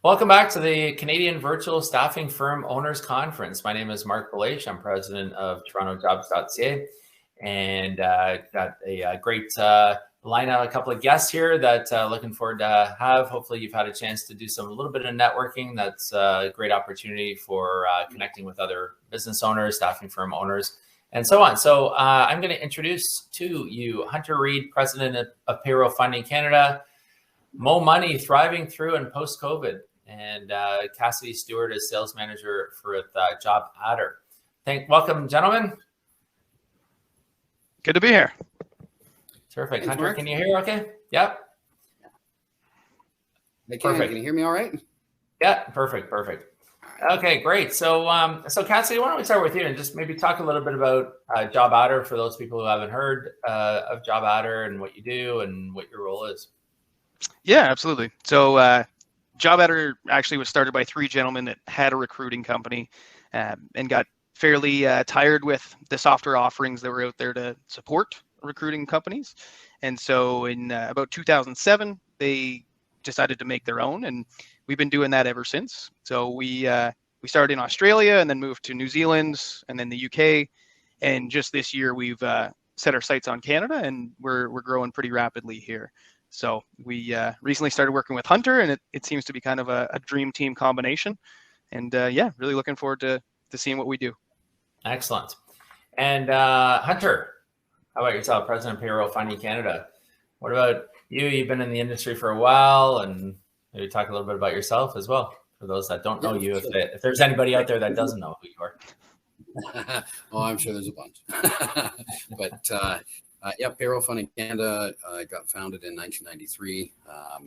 Welcome back to the Canadian Virtual Staffing Firm Owners Conference. My name is Marc Belaiche. I'm president of TorontoJobs.ca, and got a great lineup, a couple of guests here that looking forward to have. Hopefully you've had a chance to do a little bit of networking. That's a great opportunity for connecting with other business owners, staffing firm owners, and so on. So I'm going to introduce to you Reid, president of Payroll Funding Canada, Mo Money, thriving through and post-COVID, and Cassidy, Stewart is sales manager for JobAdder. Welcome, gentlemen. Good to be here. Terrific. Thanks, Hunter, Marc. Can you hear okay? Yep. Perfect. Can you hear me all right? Yeah, perfect. Okay, great. So Cassidy, why don't we start with you and just maybe talk a little bit about JobAdder for those people who haven't heard of JobAdder and what you do and what your role is. Yeah, absolutely. So JobAdder actually was started by three gentlemen that had a recruiting company and got fairly tired with the software offerings that were out there to support recruiting companies. And so in about 2007, they decided to make their own, and we've been doing that ever since. So we started in Australia and then moved to New Zealand and then the UK. And just this year, we've set our sights on Canada, and we're growing pretty rapidly here. So we recently started working with Hunter, and it seems to be kind of a dream team combination. And yeah, really looking forward to seeing what we do. Excellent. And Hunter, how about yourself, President of Payroll Funding Canada? What about you? You've been in the industry for a while, and maybe talk a little bit about yourself as well, for those that don't know you, if there's anybody out there that doesn't know who you are. Oh, I'm sure there's a bunch. But yeah, Payroll Funding Canada got founded in 1993.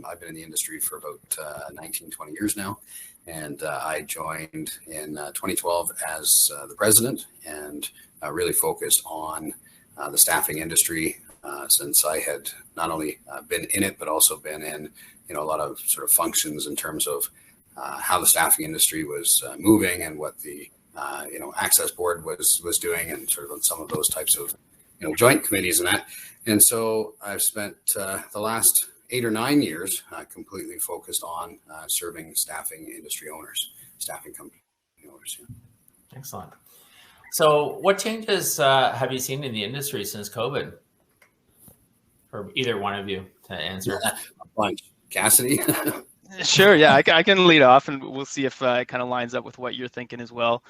I've been in the industry for about 19, 20 years now. And I joined in 2012 as the president, and really focused on the staffing industry since I had not only been in it, but also been in a lot of sort of functions in terms of how the staffing industry was moving and what the Access Board was doing, and sort of on some of those types of joint committees and that. And so I've spent the last 8 or 9 years completely focused on serving staffing industry owners, staffing company owners. Yeah. Excellent. So what changes have you seen in the industry since COVID? For either one of you to answer. A bunch. Cassidy? Sure, yeah, I can lead off, and we'll see if it kind of lines up with what you're thinking as well.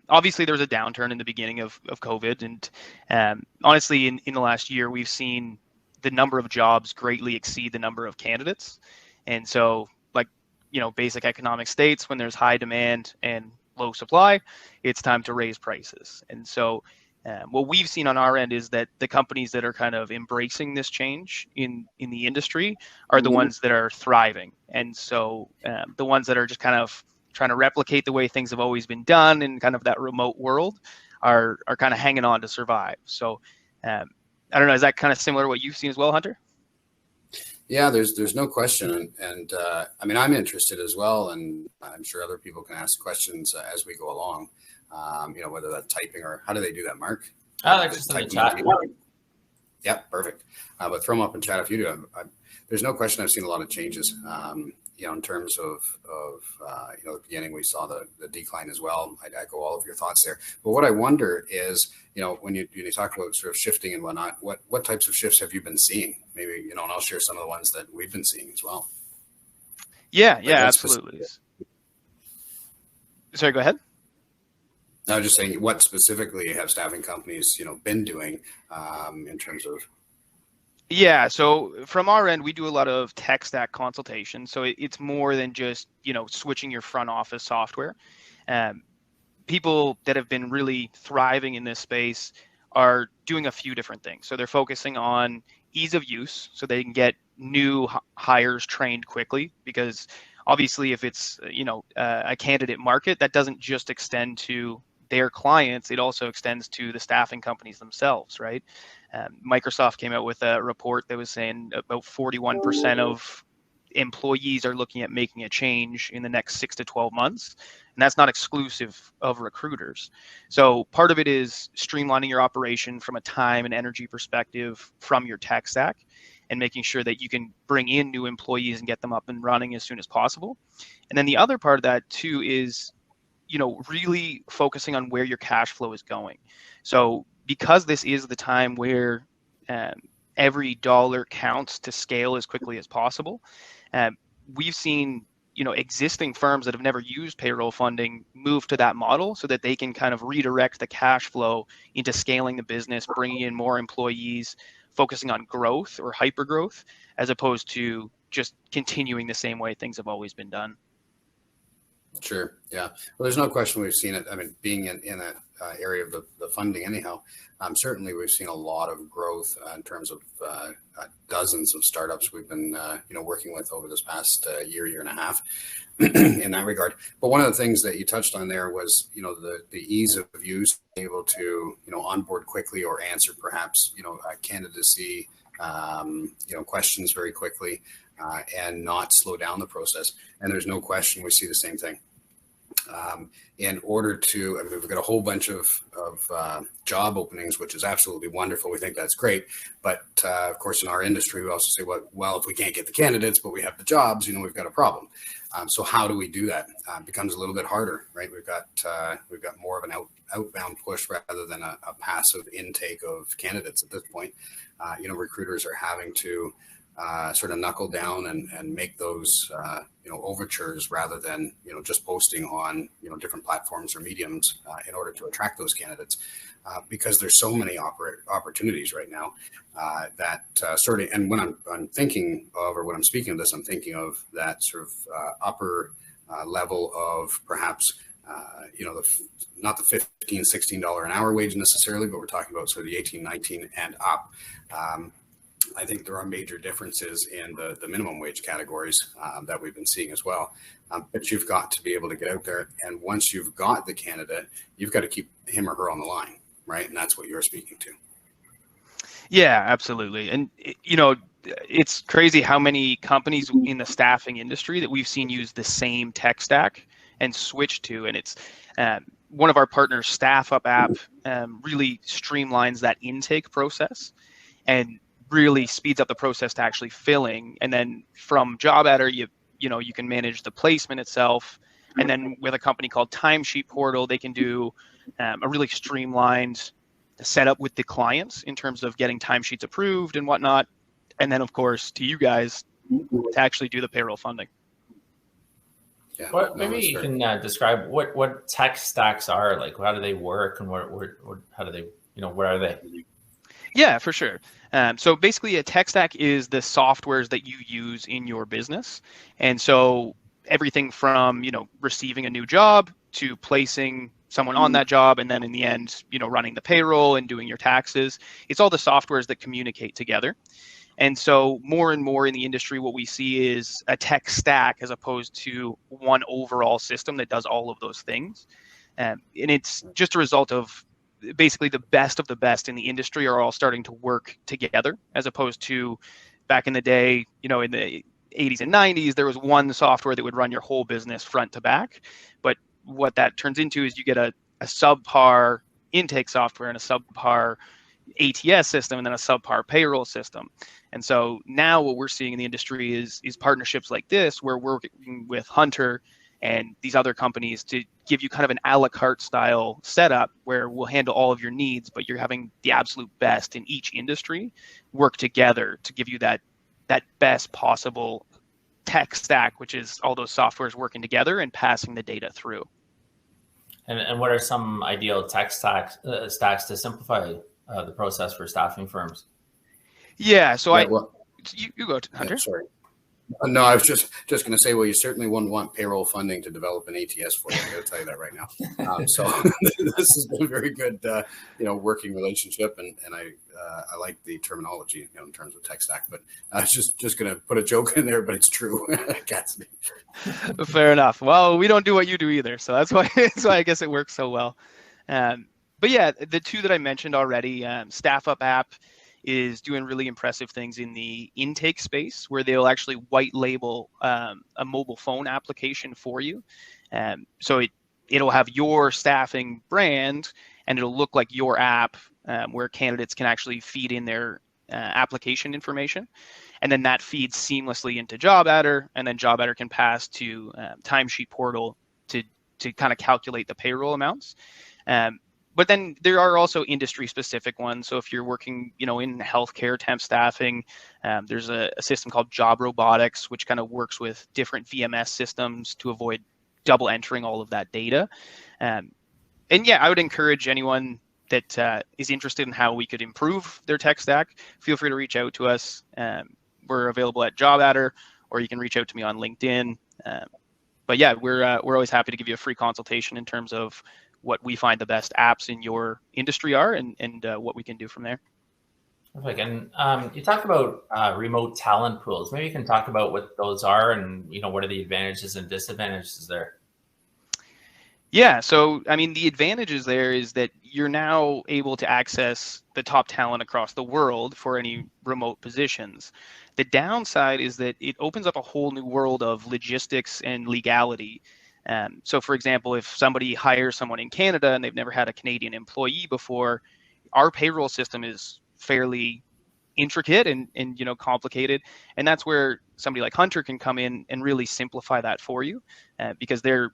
Obviously, there was a downturn in the beginning of COVID, and honestly, in the last year, we've seen the number of jobs greatly exceed the number of candidates. And so, like, basic economic states, when there's high demand and low supply, it's time to raise prices. And so what we've seen on our end is that the companies that are kind of embracing this change in the industry are the ones that are thriving. And so the ones that are just kind of trying to replicate the way things have always been done in kind of that remote world are kind of hanging on to survive. So I don't know, is that kind of similar to what you've seen as well, Hunter? Yeah, there's no question. And I mean, I'm interested as well, and I'm sure other people can ask questions as we go along, whether that's typing or how do they do that, Marc? Just in the chat. Yeah, perfect. But throw them up in chat if you do. There's no question I've seen a lot of changes. In terms of the beginning, we saw the decline as well. I'd echo all of your thoughts there. But what I wonder is, when you talk about sort of shifting and whatnot, what types of shifts have you been seeing? Maybe, and I'll share some of the ones that we've been seeing as well. Yeah, absolutely. Sorry, go ahead. I was just saying, what specifically have staffing companies, been doing in terms of? Yeah, so from our end, we do a lot of tech stack consultation. So it's more than just, switching your front office software. People that have been really thriving in this space are doing a few different things. So they're focusing on ease of use so they can get new hires trained quickly, because obviously if it's, a candidate market, that doesn't just extend to their clients, it also extends to the staffing companies themselves, right? Microsoft came out with a report that was saying about 41% of employees are looking at making a change in the next 6 to 12 months. And that's not exclusive of recruiters. So part of it is streamlining your operation from a time and energy perspective from your tech stack. and making sure that you can bring in new employees and get them up and running as soon as possible. And then the other part of that too is, really focusing on where your cash flow is going. So because this is the time where every dollar counts to scale as quickly as possible, we've seen existing firms that have never used payroll funding move to that model so that they can kind of redirect the cash flow into scaling the business, bringing in more employees, focusing on growth or hyper growth, as opposed to just continuing the same way things have always been done. Sure. Yeah. Well, there's no question we've seen it. I mean, being in a area of the funding anyhow, certainly we've seen a lot of growth in terms of dozens of startups we've been, working with over this past year and a half in that regard. But one of the things that you touched on there was, the ease of use, able to, onboard quickly or answer perhaps, candidacy, questions very quickly. And not slow down the process. And there's no question we see the same thing. In order to, we've got a whole bunch of job openings, which is absolutely wonderful. We think that's great. But of course, in our industry, we also say, well, if we can't get the candidates, but we have the jobs, we've got a problem. So how do we do that? Becomes a little bit harder, right? We've got more of an outbound push rather than a passive intake of candidates at this point. Recruiters are having to sort of knuckle down and make those overtures rather than just posting on different platforms or mediums in order to attract those candidates, because there's so many opportunities right now that sort of, and when I'm thinking of, or when I'm speaking of this, I'm thinking of that sort of upper level of perhaps not the $15-16 an hour wage necessarily, but we're talking about sort of the 18-19 and up. I think there are major differences in the minimum wage categories that we've been seeing as well. But you've got to be able to get out there. And once you've got the candidate, you've got to keep him or her on the line, right? And that's what you're speaking to. Yeah, absolutely. And, it's crazy how many companies in the staffing industry that we've seen use the same tech stack and switch to. And it's one of our partners, StaffUp App, really streamlines that intake process and really speeds up the process to actually filling. And then from JobAdder, you can manage the placement itself. And then with a company called Timesheet Portal, they can do a really streamlined setup with the clients in terms of getting timesheets approved and whatnot. And then, of course, to you guys to actually do the payroll funding. Yeah, maybe you can describe what tech stacks are, like how do they work and how do they, what are they? Yeah, for sure. So basically a tech stack is the softwares that you use in your business. And so everything from, receiving a new job to placing someone on that job, and then in the end, running the payroll and doing your taxes, it's all the softwares that communicate together. And so more and more in the industry, what we see is a tech stack as opposed to one overall system that does all of those things. And it's just a result of basically the best of the best in the industry are all starting to work together, as opposed to back in the day, in the 80s and 90s, there was one software that would run your whole business front to back. But what that turns into is you get a subpar intake software and a subpar ATS system and then a subpar payroll system. And so now what we're seeing in the industry is partnerships like this, where we're working with Hunter and these other companies to give you kind of an a la carte style setup where we'll handle all of your needs, but you're having the absolute best in each industry work together to give you that best possible tech stack, which is all those softwares working together and passing the data through. And what are some ideal tech stacks to simplify the process for staffing firms? Yeah, so you go, Hunter. Yeah, sorry. No, I was just going to say, well, you certainly wouldn't want payroll funding to develop an ATS for you. I'm going to tell you that right now. So this has been a very good, working relationship, and I like the terminology, in terms of tech stack. But I was just going to put a joke in there, but it's true. Cassidy. Fair enough. Well, we don't do what you do either, so that's why I guess it works so well. But yeah, the two that I mentioned already, StaffUp App is doing really impressive things in the intake space, where they'll actually white label a mobile phone application for you. So it'll have your staffing brand, and it'll look like your app, where candidates can actually feed in their application information. and then that feeds seamlessly into JobAdder, and then JobAdder can pass to timesheet portal to kind of calculate the payroll amounts. But then there are also industry-specific ones. So if you're working, in healthcare temp staffing, there's a system called Job Robotics, which kind of works with different VMS systems to avoid double entering all of that data. And yeah, I would encourage anyone that is interested in how we could improve their tech stack, feel free to reach out to us. We're available at JobAdder, or you can reach out to me on LinkedIn. But yeah, we're always happy to give you a free consultation in terms of what we find the best apps in your industry are, and what we can do from there. Perfect. And you talked about remote talent pools. Maybe you can talk about what those are, and what are the advantages and disadvantages there? Yeah, so I mean, the advantages there is that you're now able to access the top talent across the world for any remote positions. The downside is that it opens up a whole new world of logistics and legality. So for example, if somebody hires someone in Canada and they've never had a Canadian employee before, our payroll system is fairly intricate and complicated. And that's where somebody like Hunter can come in and really simplify that for you, because they're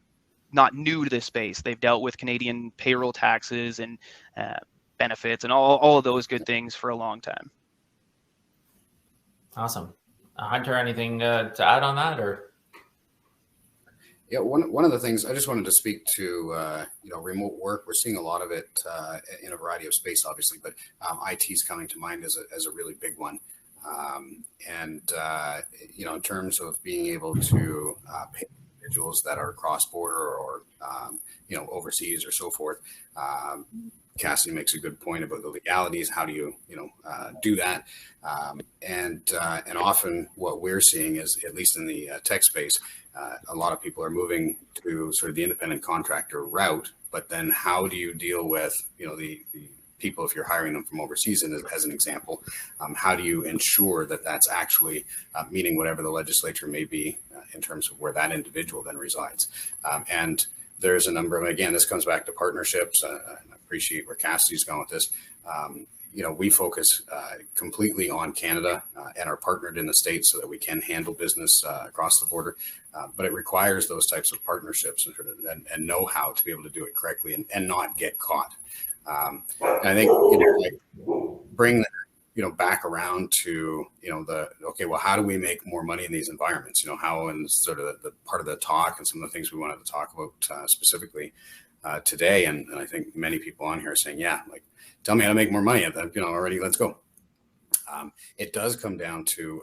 not new to this space. They've dealt with Canadian payroll taxes and benefits and all of those good things for a long time. Awesome. Hunter, anything to add on that, or? Yeah, one of the things I just wanted to speak to, remote work. We're seeing a lot of it in a variety of space, obviously, but IT is coming to mind as a really big one. In terms of being able to pay individuals that are cross-border or overseas or so forth, Cassidy makes a good point about the legalities. How do you do that? And often what we're seeing is, at least in the tech space, a lot of people are moving to sort of the independent contractor route, but then how do you deal with, the people, if you're hiring them from overseas, and as an example, how do you ensure that that's actually meeting whatever the legislature may be in terms of where that individual then resides? And there's a number of, again, this comes back to partnerships. I appreciate where Cassidy's gone with this. We focus completely on Canada and are partnered in the States so that we can handle business across the border. But it requires those types of partnerships and know-how to be able to do it correctly and not get caught. And I think, bring that, back around to, how do we make more money in these environments? How, and sort of the part of the talk and some of the things we wanted to talk about specifically today. And I think many people on here are saying, tell me how to make more money at that, already, let's go. It does come down to,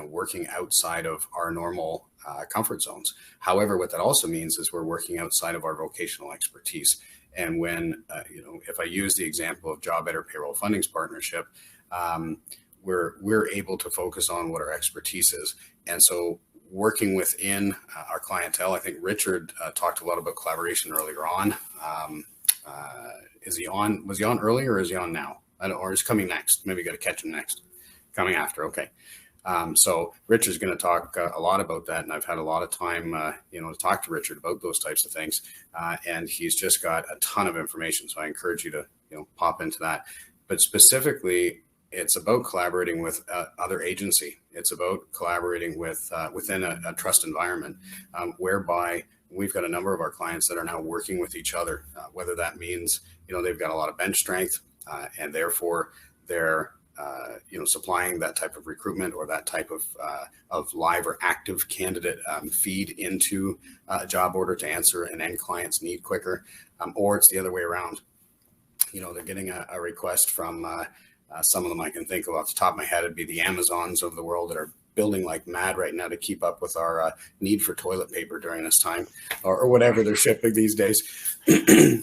working outside of our normal comfort zones. However, what that also means is we're working outside of our vocational expertise. And when, if I use the example of JobAdder Payroll Fundings Partnership, we're able to focus on what our expertise is. And so working within our clientele, I think Richard talked a lot about collaboration earlier on. Was he on earlier, or is he on now? Or is coming next? Maybe got to catch him next. Coming after. Okay. So Richard's going to talk a lot about that, and I've had a lot of time, to talk to Richard about those types of things, and he's just got a ton of information. So I encourage you to, pop into that. But specifically, it's about collaborating with other agency. It's about collaborating with within a trust environment, whereby we've got a number of our clients that are now working with each other, whether that means, they've got a lot of bench strength, and therefore they're supplying that type of recruitment or that type of live or active candidate feed into a job order to answer an end client's need quicker, or it's the other way around. They're getting a request from some of them I can think of off the top of my head. It'd be the Amazons of the world that are building like mad right now to keep up with our need for toilet paper during this time, or whatever they're shipping these days.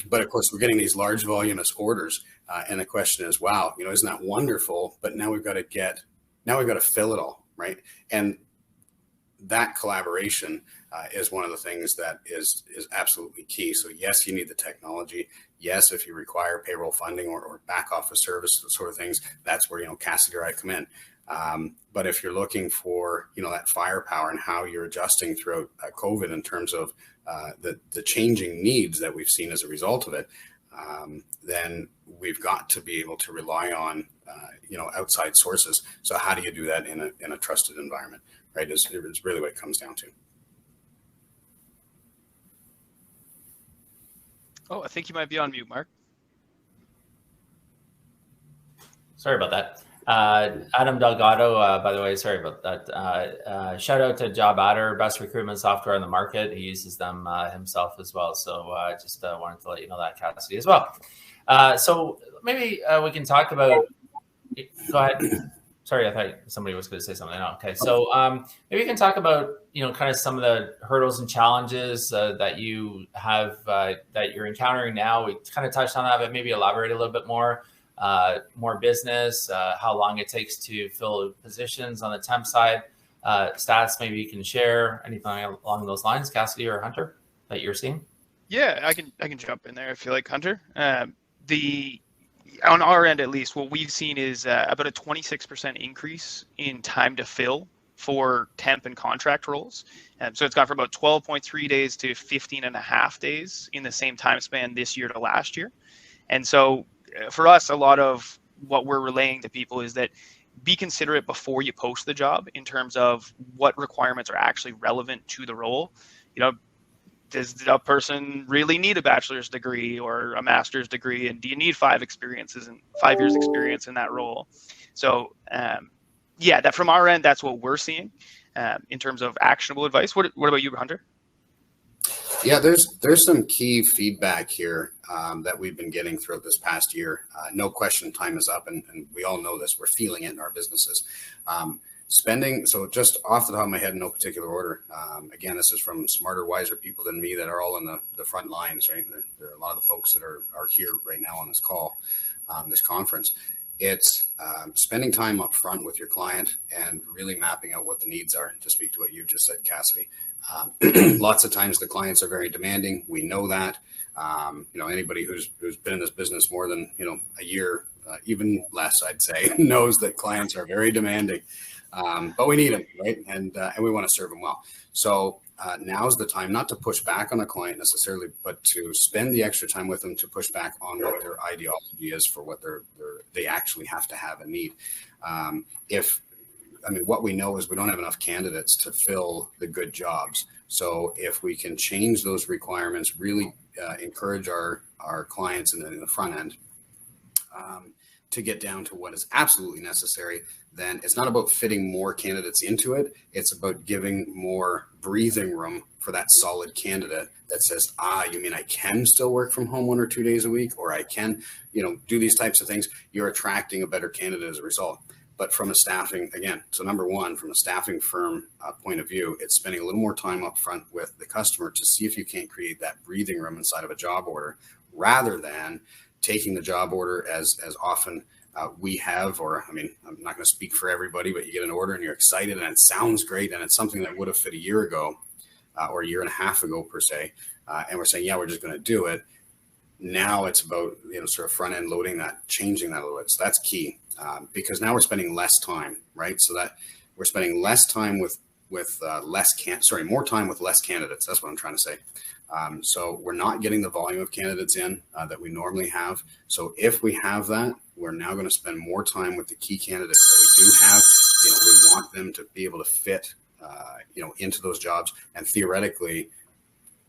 But of course, we're getting these large voluminous orders. And the question is, wow, isn't that wonderful? But now we've got to fill it all, right? And that collaboration is one of the things that is absolutely key. So yes, you need the technology. Yes, if you require payroll funding or back office service, those sort of things, that's where, Cassidy or I come in. But if you're looking for, that firepower and how you're adjusting throughout COVID in terms of the changing needs that we've seen as a result of it, then we've got to be able to rely on outside sources. So how do you do that in a trusted environment, right? Is really what it comes down to. Oh, I think you might be on mute, Marc. Sorry about that. Adam Delgado, by the way, sorry about that. Shout out to JobAdder, best recruitment software on the market. He uses them himself as well. So just wanted to let you know that, Cassidy, as well. So maybe we can talk about, go ahead. Sorry, I thought somebody was going to say something. No, okay, so maybe we can talk about, kind of some of the hurdles and challenges that you have, that you're encountering now. We kind of touched on that, but maybe elaborate a little bit more. More business, how long it takes to fill positions on the temp side, stats maybe you can share, anything along those lines, Cassidy or Hunter, that you're seeing? Yeah, I can jump in there if you like, Hunter. On our end, at least, what we've seen is about a 26% increase in time to fill for temp and contract roles. So it's gone from about 12.3 days to 15.5 days in the same time span this year to last year. And so for us, a lot of what we're relaying to people is that be considerate before you post the job in terms of what requirements are actually relevant to the role. Does that person really need a bachelor's degree or a master's degree? And do you need 5 years experience in that role? So that from our end, that's what we're seeing in terms of actionable advice. What about you, Hunter? Yeah, there's some key feedback here that we've been getting throughout this past year. No question, time is up, and we all know this. We're feeling it in our businesses. Spending, so just off the top of my head, in no particular order. Again, this is from smarter, wiser people than me that are all in the front lines, right? There are a lot of the folks that are here right now on this call, this conference. It's spending time up front with your client and really mapping out what the needs are, to speak to what you just said, Cassidy. Lots of times the clients are very demanding. We know that. Anybody who's been in this business more than a year, even less, I'd say, knows that clients are very demanding. But we need them, right? And we want to serve them well. So now's the time not to push back on a client necessarily, but to spend the extra time with them to push back on what their ideology is for what they actually have to have and need. What we know is we don't have enough candidates to fill the good jobs. So if we can change those requirements, really encourage our clients in the front end to get down to what is absolutely necessary, then it's not about fitting more candidates into it. It's about giving more breathing room for that solid candidate that says, you mean I can still work from home 1 or 2 days a week, or I can, do these types of things. You're attracting a better candidate as a result. But from a staffing, again, so number one, from a staffing firm point of view, it's spending a little more time up front with the customer to see if you can't create that breathing room inside of a job order, rather than taking the job order as often we have, or I'm not going to speak for everybody, but you get an order and you're excited and it sounds great and it's something that would have fit a year ago or a year and a half ago per se, and we're saying, yeah, we're just going to do it. Now it's about sort of front end loading that, changing that a little bit. So that's key, because now we're spending less time, right? So that we're spending less time with more time with less candidates. That's what I'm trying to say. So we're not getting the volume of candidates in that we normally have. So if we have that, we're now going to spend more time with the key candidates that we do have. We want them to be able to fit, into those jobs, and theoretically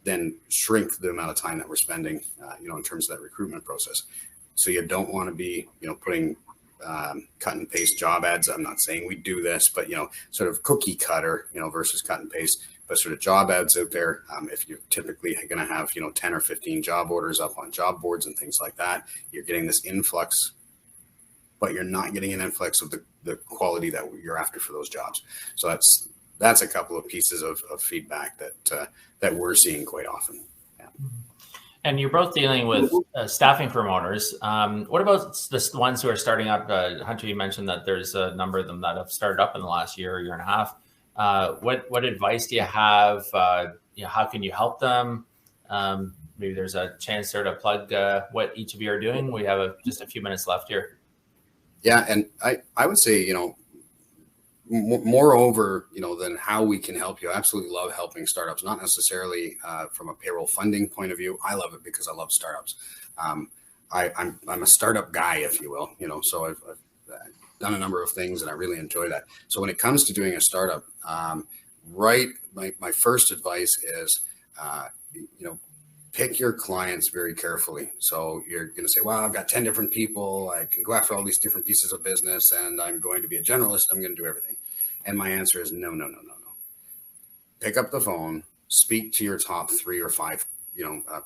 then shrink the amount of time that we're spending, in terms of that recruitment process. So you don't want to be, putting cut and paste job ads. I'm not saying we do this, but, sort of cookie cutter, versus cut and paste, but sort of job ads out there. If you're typically going to have, 10 or 15 job orders up on job boards and things like that, you're getting this influx, but you're not getting an influx of the quality that you're after for those jobs. So that's a couple of pieces of feedback that we're seeing quite often. Yeah. And you're both dealing with staffing firm owners. What about the ones who are starting up? Hunter, you mentioned that there's a number of them that have started up in the last year and a half. What advice do you have? How can you help them? Maybe there's a chance there to plug what each of you are doing. We have just a few minutes left here. Yeah, and I would say, moreover, than how we can help you. I absolutely love helping startups, not necessarily from a payroll funding point of view. I love it because I love startups. I'm a startup guy, if you will, so I've done a number of things and I really enjoy that. So when it comes to doing a startup, my first advice is, pick your clients very carefully. So you're going to say, well, I've got 10 different people. I can go after all these different pieces of business and I'm going to be a generalist. I'm going to do everything. And my answer is no. Pick up the phone, speak to your top 3 or 5,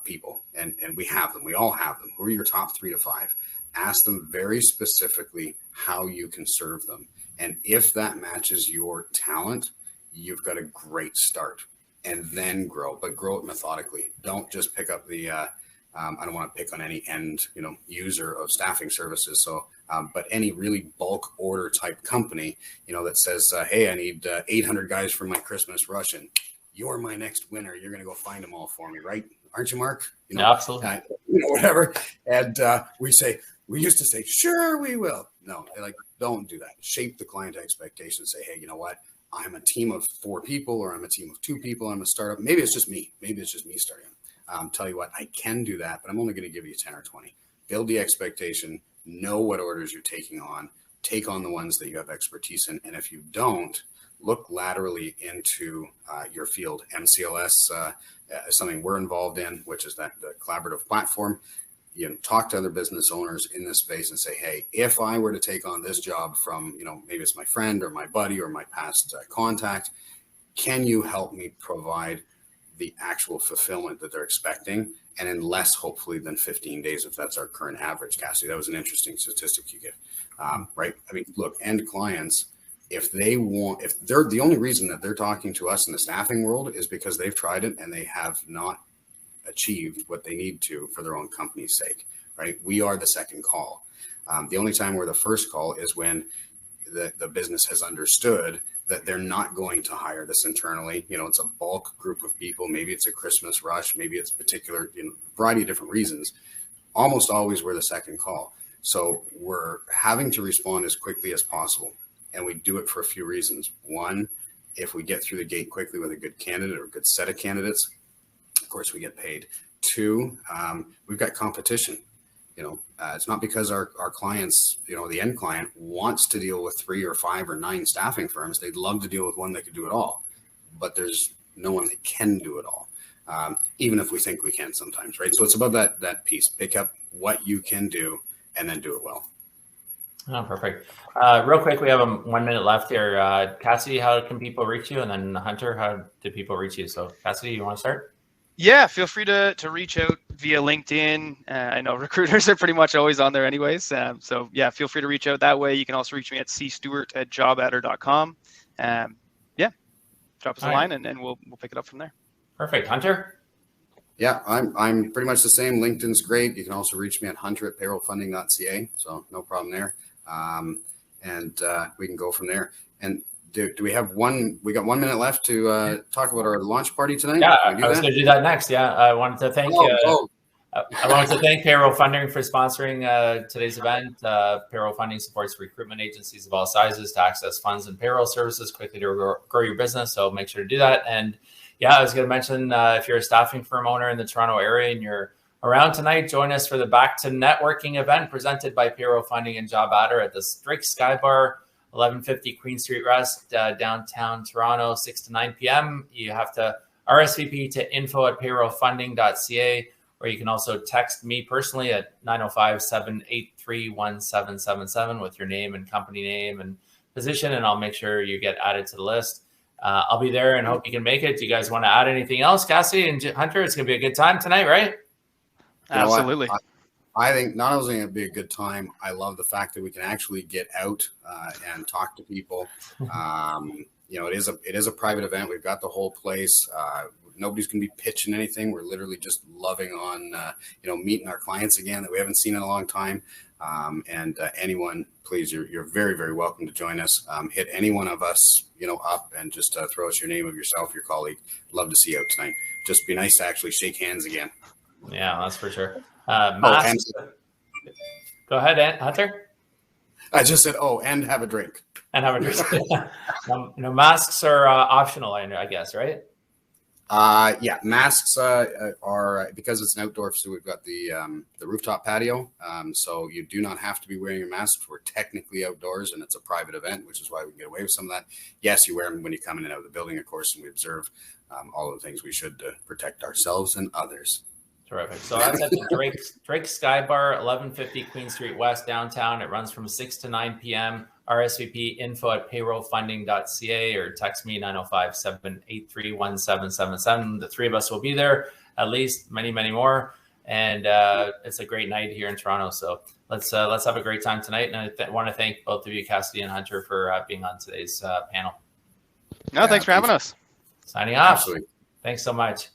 people. And we have them. We all have them. Who are your top 3 to 5? Ask them very specifically how you can serve them. And if that matches your talent, you've got a great start. And then grow, but grow it methodically. Don't just pick up the, I don't want to pick on any end, user of staffing services. So, but any really bulk order type company, that says, hey, I need 800 guys for my Christmas rush, and you're my next winner. You're going to go find them all for me, right? Aren't you, Marc? Absolutely. Whatever. And we used to say, sure, we will. No, don't do that. Shape the client expectations. Say, hey, you know what? I'm a team of 4 people, or I'm a team of 2 people. I'm a startup. Maybe it's just me. Starting. Tell you what, I can do that, but I'm only going to give you 10 or 20. Build the expectation. Know what orders you're taking on. Take on the ones that you have expertise in. And if you don't, look laterally into your field. MCLS is something we're involved in, which is the collaborative platform. Talk to other business owners in this space and say, hey, if I were to take on this job from, maybe it's my friend or my buddy or my past contact, can you help me provide the actual fulfillment that they're expecting? And in less, hopefully, than 15 days, if that's our current average, Cassidy. That was an interesting statistic you gave, right? I mean, look, end clients, if they're the only reason that they're talking to us in the staffing world is because they've tried it and they have not achieved what they need to for their own company's sake, right? We are the second call. The only time we're the first call is when the business has understood that they're not going to hire this internally. It's a bulk group of people. Maybe it's a Christmas rush. Maybe it's particular, variety of different reasons. Almost always we're the second call. So we're having to respond as quickly as possible. And we do it for a few reasons. One, if we get through the gate quickly with a good candidate or a good set of candidates, of course, we get paid. 2, we've got competition. It's not because our clients, the end client wants to deal with 3 or 5 or 9 staffing firms. They'd love to deal with one that could do it all, but there's no one that can do it all, even if we think we can sometimes, right? So it's about that piece. Pick up what you can do and then do it well. Oh, perfect. Real quick, we have 1 minute left here. Cassidy, how can people reach you? And then Hunter, how do people reach you? So Cassidy, you want to start? Yeah, feel free to reach out via LinkedIn. I know recruiters are pretty much always on there anyways. So yeah, feel free to reach out that way. You can also reach me at cstewart@jobadder.com. Drop us a line and we'll pick it up from there. Perfect. Hunter? Yeah, I'm pretty much the same. LinkedIn's great. You can also reach me at hunter@payrollfunding.ca. So no problem there. And we can go from there. And do we have we got 1 minute left to talk about our launch party tonight? Yeah, I was going to do that next. Yeah, I wanted to thank I wanted to thank Payroll Funding for sponsoring today's event. Payroll Funding supports recruitment agencies of all sizes to access funds and payroll services quickly to grow your business. So make sure to do that. And yeah, I was going to mention if you're a staffing firm owner in the Toronto area and you're around tonight, join us for the Back to Networking event presented by Payroll Funding and JobAdder at the Drake Sky Bar, 1150 Queen Street West, downtown Toronto, 6 to 9 p.m. You have to RSVP to info@payrollfunding.ca, or you can also text me personally at 905-783-1777 with your name and company name and position, and I'll make sure you get added to the list. I'll be there and hope you can make it. Do you guys want to add anything else, Cassidy and Hunter? It's going to be a good time tonight, right? Absolutely. I think not only going to be a good time, I love the fact that we can actually get out and talk to people. It is a private event. We've got the whole place. Nobody's going to be pitching anything. We're literally just loving on, meeting our clients again that we haven't seen in a long time. Anyone, please, you're very, very welcome to join us. Hit any one of us, up and just throw us your name of yourself, your colleague. Love to see you out tonight. Just be nice to actually shake hands again. Yeah, that's for sure. Masks. Go ahead, Hunter. I just said, and have a drink. And have a drink. Masks are optional, I guess, right? Yeah, masks are because it's an outdoor, so we've got the rooftop patio. So you do not have to be wearing a mask. We're technically outdoors, and it's a private event, which is why we can get away with some of that. Yes, you wear them when you come in and out of the building, of course, and we observe all of the things we should to protect ourselves and others. Terrific. So that's at the Drake Sky Bar, 1150 Queen Street West, downtown. It runs from 6 to 9 p.m. RSVP info@payrollfunding.ca or text me 905-783-1777. The three of us will be there, at least many more. And it's a great night here in Toronto. So let's have a great time tonight. And I want to thank both of you, Cassidy and Hunter, for being on today's panel. No, thanks for having us. Signing off. Absolutely. Thanks so much.